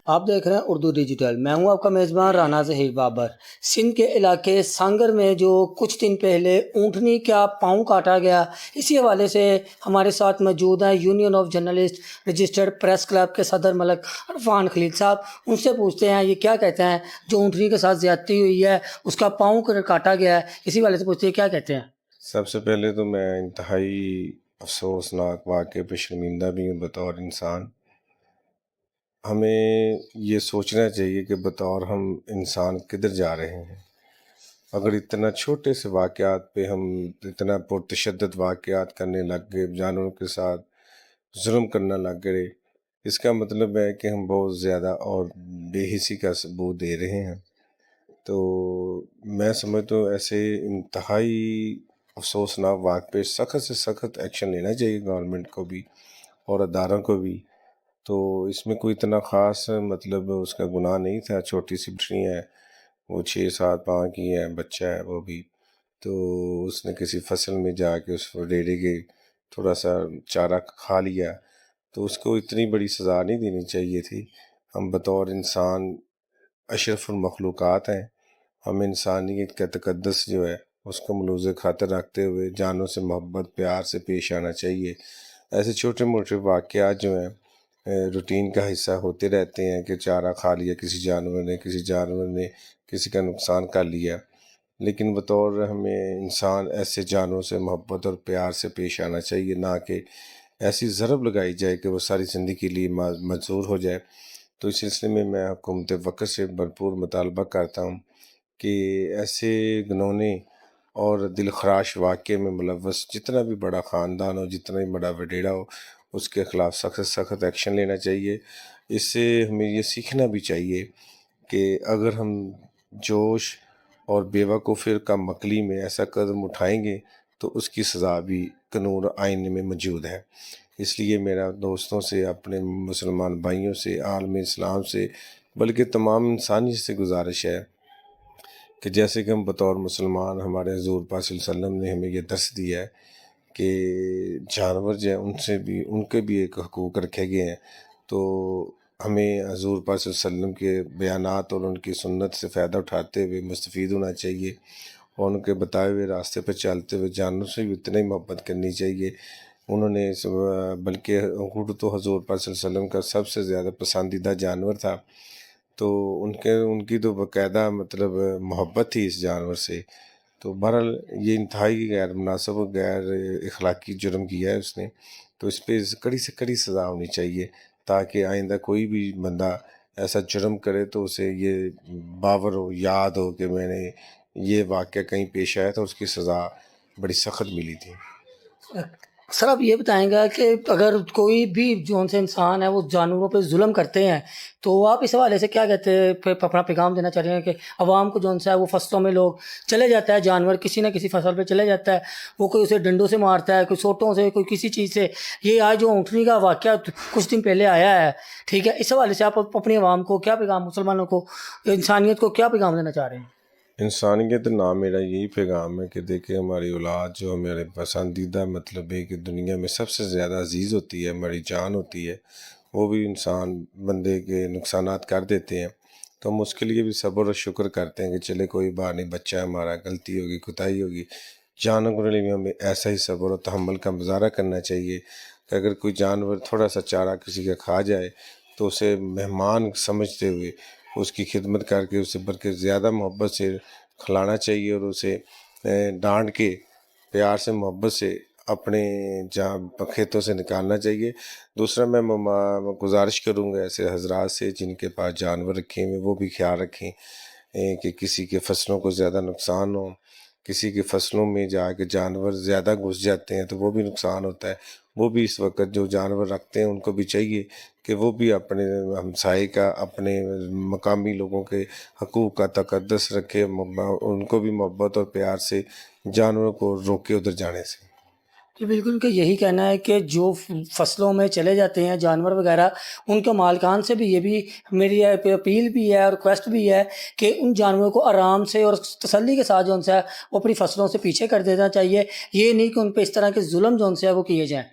آپ دیکھ رہے ہیں اردو ڈیجیٹل، میں ہوں آپ کا میزبان رانا ظہیر بابر۔ سندھ کے علاقے سانگر میں جو کچھ دن پہلے اونٹنی کا پاؤں کاٹا گیا، اسی حوالے سے ہمارے ساتھ موجود ہیں union of journalist registered press club کے صدر ملک عرفان خلیل صاحب۔ ان سے پوچھتے ہیں یہ کیا کہتے ہیں جو اونٹنی کے ساتھ زیادتی ہوئی ہے، اس کا پاؤں کاٹا گیا ہے، اسی حوالے سے پوچھتے ہیں کیا کہتے ہیں۔ سب سے پہلے تو میں انتہائی افسوسناک واقعے پہ شرمندہ بھی ہوں بطور انسان۔ ہمیں یہ سوچنا چاہیے کہ بطور ہم انسان کدھر جا رہے ہیں۔ اگر اتنا چھوٹے سے واقعات پہ ہم اتنا پرتشدد واقعات کرنے لگ گئے، جانوروں کے ساتھ ظلم کرنا لگ گئے، اس کا مطلب ہے کہ ہم بہت زیادہ اور بے حسی کا ثبوت دے رہے ہیں۔ تو میں سمجھتا ہوں ایسے انتہائی افسوسناک واقع پہ سخت سے سخت ایکشن لینا چاہیے گورنمنٹ کو بھی اور اداروں کو بھی۔ تو اس میں کوئی اتنا خاص مطلب اس کا گناہ نہیں تھا، چھوٹی سی بچڑی ہے، وہ 6-7 پاؤں کی ہے، بچہ ہے وہ بھی، تو اس نے کسی فصل میں جا کے اس ڈیرے کے تھوڑا سا چارہ کھا لیا، تو اس کو اتنی بڑی سزا نہیں دینی چاہیے تھی۔ ہم بطور انسان اشرف المخلوقات ہیں، ہم انسانیت کا تقدس جو ہے اس کو ملوث خاطر رکھتے ہوئے جانوں سے محبت پیار سے پیش آنا چاہیے۔ ایسے چھوٹے موٹے واقعات جو ہیں روٹین کا حصہ ہوتے رہتے ہیں کہ چارہ کھا لیا کسی جانور نے کسی کا نقصان کر لیا، لیکن بطور ہمیں انسان ایسے جانوروں سے محبت اور پیار سے پیش آنا چاہیے، نہ کہ ایسی ضرب لگائی جائے کہ وہ ساری زندگی کے لیے مجبور ہو جائے۔ تو اس سلسلے میں میں حکومت وقت سے بھرپور مطالبہ کرتا ہوں کہ ایسے گھنونے اور دل خراش واقعے میں ملوث جتنا بھی بڑا خاندان ہو، جتنا بھی بڑا وڈیرا ہو، اس کے خلاف سخت سے سخت ایکشن لینا چاہیے۔ اس سے ہمیں یہ سیکھنا بھی چاہیے کہ اگر ہم جوش اور بیوقوفی کا مکلی میں ایسا قدم اٹھائیں گے تو اس کی سزا بھی قانون آئین میں موجود ہے۔ اس لیے میرا دوستوں سے، اپنے مسلمان بھائیوں سے، عالم اسلام سے، بلکہ تمام انسانیت سے گزارش ہے کہ جیسے کہ ہم بطور مسلمان، ہمارے حضور پاک صلی اللہ علیہ وسلم نے ہمیں یہ درس دیا ہے کہ جانور جو ہیں ان کے بھی ایک حقوق رکھے گئے ہیں، تو ہمیں حضور پاک صلی اللہ علیہ وسلم کے بیانات اور ان کی سنت سے فائدہ اٹھاتے ہوئے مستفید ہونا چاہیے، اور ان کے بتائے ہوئے راستے پر چلتے ہوئے جانوروں سے بھی اتنا ہی محبت کرنی چاہیے۔ انہوں نے بلکہ اونٹ تو حضور پاک صلی اللہ علیہ وسلم کا سب سے زیادہ پسندیدہ جانور تھا، تو ان کی تو باقاعدہ مطلب محبت تھی اس جانور سے۔ تو بہرحال یہ انتہائی غیر مناسب و غیر اخلاقی جرم کیا ہے اس نے، تو اس پہ کڑی سے کڑی سزا ہونی چاہیے تاکہ آئندہ کوئی بھی بندہ ایسا جرم کرے تو اسے یہ باور ہو، یاد ہو کہ میں نے یہ واقعہ کہیں پیش آیا تھا، اس کی سزا بڑی سخت ملی تھی۔ سر آپ یہ بتائیں گا کہ اگر کوئی بھی جو سے انسان ہے وہ جانوروں پہ ظلم کرتے ہیں تو آپ اس حوالے سے کیا کہتے ہیں، اپنا پیغام دینا چاہ رہے ہیں کہ عوام کو ہے وہ فصلوں میں لوگ چلے جاتا ہے، جانور کسی نہ کسی فصل پہ چلے جاتا ہے، وہ کوئی اسے ڈنڈوں سے مارتا ہے، کوئی سوٹوں سے، کوئی کسی چیز سے۔ یہ آج جو اونٹنی کا واقعہ کچھ دن پہلے آیا ہے، ٹھیک ہے، اس حوالے سے آپ اپنی عوام کو کیا پیغام، مسلمانوں کو، انسانیت کو کیا پیغام دینا چاہ رہے ہیں؟ انسانیت نام میرا یہی پیغام ہے کہ دیکھیں ہماری اولاد جو ہمارے پسندیدہ مطلب ہے کہ دنیا میں سب سے زیادہ عزیز ہوتی ہے، ہماری جان ہوتی ہے، وہ بھی انسان بندے کے نقصانات کر دیتے ہیں، تو ہم اس کے لیے بھی صبر اور شکر کرتے ہیں کہ چلے کوئی بات نہیں، بچہ ہمارا، غلطی ہوگی، کوتاہی ہوگی۔ جانوروں کے لیے ہمیں ایسا ہی صبر و تحمل کا مظاہرہ کرنا چاہیے کہ اگر کوئی جانور تھوڑا سا چارہ کسی کا کھا جائے تو اسے مہمان سمجھتے ہوئے اس کی خدمت کر کے اسے بلکہ زیادہ محبت سے کھلانا چاہیے، اور اسے ڈانٹ کے پیار سے محبت سے اپنے کھیتوں سے نکالنا چاہیے۔ دوسرا میں گزارش کروں گا ایسے حضرات سے جن کے پاس جانور رکھے ہوئے، وہ بھی خیال رکھیں کہ کسی کے فصلوں کو زیادہ نقصان ہو، کسی کے فصلوں میں جا کے جانور زیادہ گھس جاتے ہیں تو وہ بھی نقصان ہوتا ہے۔ وہ بھی اس وقت جو جانور رکھتے ہیں ان کو بھی چاہیے کہ وہ بھی اپنے ہمسائے کا، اپنے مقامی لوگوں کے حقوق کا تقدس رکھے، ان کو بھی محبت اور پیار سے جانوروں کو روکے ادھر جانے سے۔ جی بالکل، کہ یہی کہنا ہے کہ جو فصلوں میں چلے جاتے ہیں جانور وغیرہ، ان کے مالکان سے بھی یہ بھی میری اپیل بھی ہے اور ریکویسٹ بھی ہے کہ ان جانوروں کو آرام سے اور تسلی کے ساتھ جو ہے وہ اپنی فصلوں سے پیچھے کر دینا چاہیے، یہ نہیں کہ ان پہ اس طرح کے ظلم جو ہے وہ کیے جائیں۔